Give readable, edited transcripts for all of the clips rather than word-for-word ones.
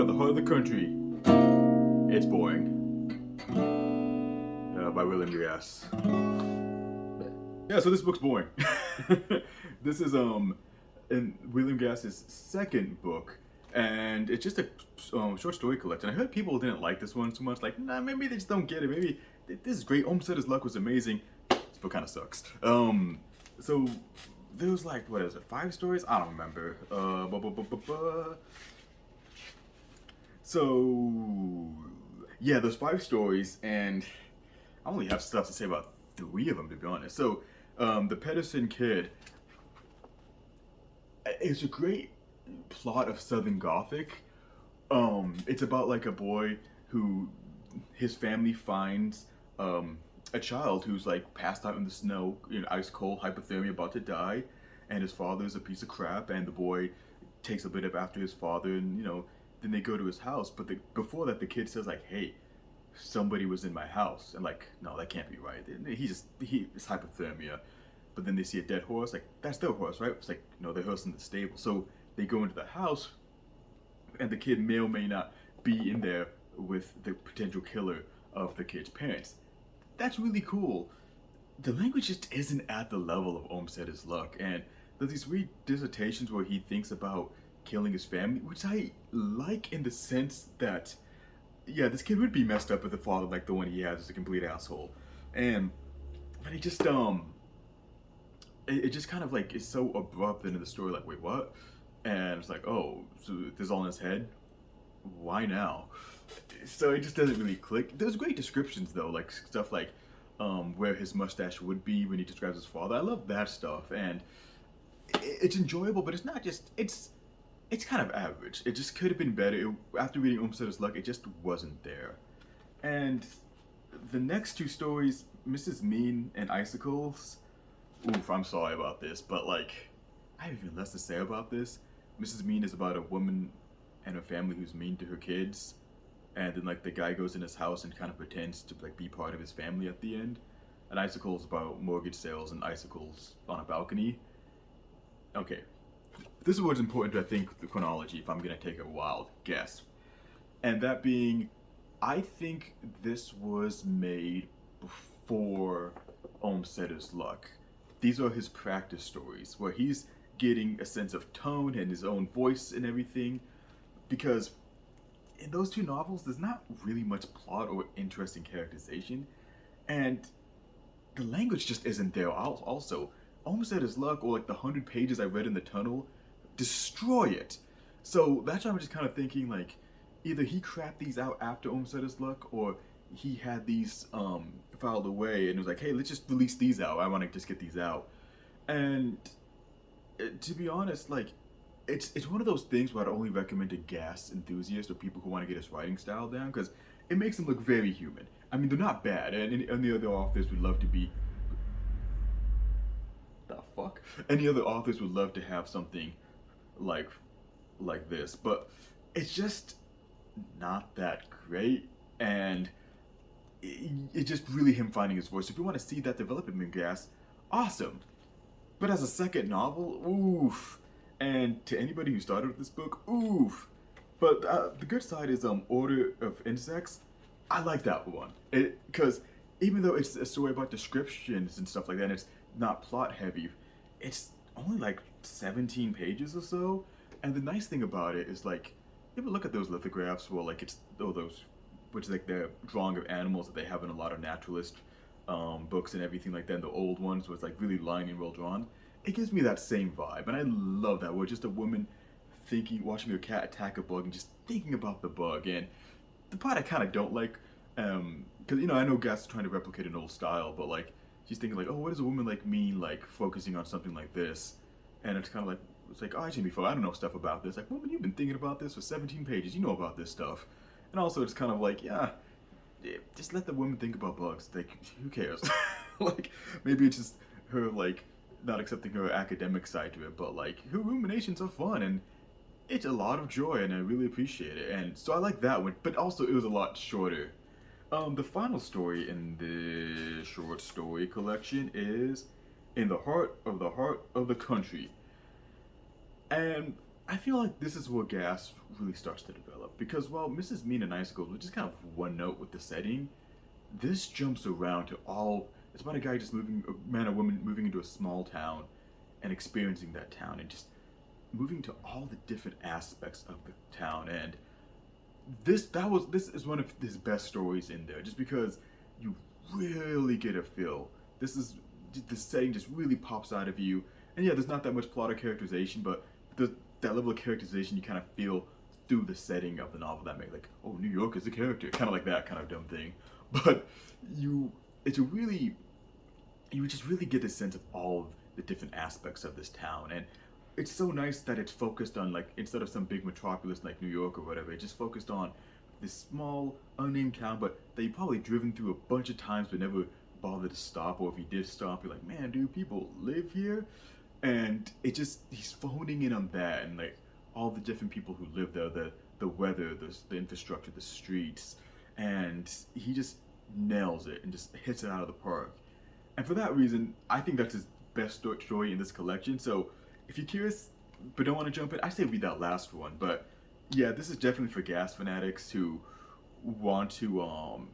of the heart of the country. It's boring. By William Gass. Yeah, so this book's boring. This is in William Gass's second book, and it's just a short story collection. I heard people didn't like this one so much. Like, nah, maybe they just don't get it. Maybe this is great. Homesteader's Luck was amazing. This book kind of sucks. So there was like, what is it, 5 stories? I don't remember. So yeah, there's 5 stories, and I only have stuff to say about 3 of them, to be honest. So the Pedersen Kid. It's a great plot of Southern Gothic. It's about like a boy who his family finds a child who's like passed out in the snow, ice cold, hypothermia, about to die, and his father's a piece of crap, and the boy takes a bit of after his father, and then they go to his house. But before that, the kid says like, "Hey, somebody was in my house," and like, no, that can't be right. It's hypothermia. But then they see a dead horse, like, that's their horse, right? It's like, no, their horse in the stable. So they go into the house, and the kid may or may not be in there with the potential killer of the kid's parents. That's really cool. The language just isn't at the level of Homesteader's Luck, and there's these weird dissertations where he thinks about killing his family, which I like in the sense that, yeah, this kid would be messed up with a father like the one he has is a complete asshole. But it just, it just kind of like is so abrupt into the story, like, wait, what? And it's like, oh, so this is all in his head? Why now? So it just doesn't really click. There's great descriptions though, like stuff like where his mustache would be when he describes his father. I love that stuff, and it's enjoyable, but it's not just, it's kind of average. It just could have been better. After reading Homesteader's Luck, it just wasn't there. And the next 2 stories, Mrs. Mean and Icicles, oof, I'm sorry about this, but like, I have even less to say about this. Mrs. Mean is about a woman and her family who's mean to her kids, and then like the guy goes in his house and kind of pretends to like be part of his family at the end. And Icicles about mortgage sales and icicles on a balcony. Okay, this is what's important to, I think, the chronology, if I'm gonna take a wild guess. And that being, I think this was made before Homesteader's Luck. These are his practice stories, where he's getting a sense of tone and his own voice and everything. Because in those 2 novels, there's not really much plot or interesting characterization. And the language just isn't there. Also, Homesteader's Luck, or like the 100 pages I read in the tunnel, destroy it. So that's why I'm just kind of thinking, like, either he crapped these out after Homesteader's Luck, or he had these filed away and was like, hey, let's just release these out. I want to just get these out. And to be honest, like, it's one of those things where I'd only recommend to Gass enthusiasts or people who want to get his writing style down, because it makes them look very human. I mean, they're not bad, and any other authors would love to be. The fuck? Any other authors would love to have something like this, but it's just not that great, and it's just really him finding his voice. If you want to see that development in Gass, awesome. But as a second novel, oof. And to anybody who started with this book, oof. But the good side is Order of Insects. I like that one. Because even though it's a story about descriptions and stuff like that, and it's not plot heavy, it's only like 17 pages or so. And the nice thing about it is, like, you ever look at those lithographs where like it's those, which is like the drawing of animals that they have in a lot of naturalist books and everything like that, and the old ones where it's like really line and well drawn. It gives me that same vibe, and I love that, where just a woman watching her cat attack a bug and just thinking about the bug. And the part I kind of don't like, because I know Gass is trying to replicate an old style, but like she's thinking like, oh, what does a woman like mean, like focusing on something like this? And it's kind of like, it's like, oh, Jamie Foxx, I don't know stuff about this. Like, woman, you've been thinking about this for 17 pages. You know about this stuff. And also, it's kind of like, yeah, just let the woman think about bugs. Like, who cares? Like, maybe it's just her like not accepting her academic side to it, but like her ruminations are fun, and it's a lot of joy, and I really appreciate it. And so I like that one, but also it was a lot shorter. The final story in the short story collection is In the Heart of the Country. And I feel like this is where Gas really starts to develop because while Mrs. Mean and Icicles was just kind of one note with the setting, this jumps around to all. It's about a guy just moving, a man or woman moving into a small town, and experiencing that town, and just moving to all the different aspects of the town. And this is one of his best stories in there, just because you really get a feel. This is the setting just really pops out of you, and yeah, there's not that much plot or characterization, but that level of characterization you kind of feel through the setting of the novel that make like, oh, New York is a character, kind of like that kind of dumb thing. But you, it's a really, you just really get a sense of all of the different aspects of this town, and it's so nice that it's focused on like instead of some big metropolis like New York or whatever, it just focused on this small unnamed town, but that you probably driven through a bunch of times but never bothered to stop, or if you did stop, you're like, man, do people live here? And it just he's phoning in on that and like all the different people who live there, the weather, the infrastructure, the streets, and he just nails it and just hits it out of the park. And for that reason, I think that's his best story in this collection. So if you're curious but don't want to jump in, I say read that last one. But yeah, this is definitely for gas fanatics who want to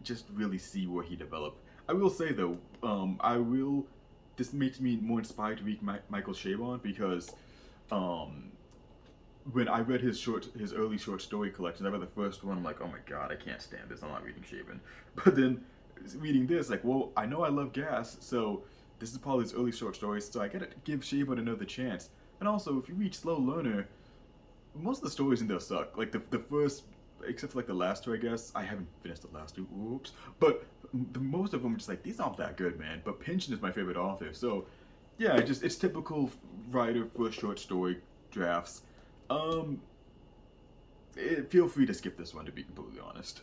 just really see where he developed. I will say though, I will. This makes me more inspired to read Michael Chabon because um, when I read his early short story collections, I read the first one. I'm like, oh my god, I can't stand this. I'm not reading Chabon. But then reading this, like, well, I know I love Gas, so this is probably his early short stories. So I gotta give Chabon another chance. And also, if you read Slow Learner, most of the stories in there suck. Like the first, except for like the last two, I guess. I haven't finished the last two. Oops. But the most of them are just like these aren't that good, man. But Pynchon is my favorite author, so yeah, it's typical writer for short story drafts. Um, feel free to skip this one to be completely honest.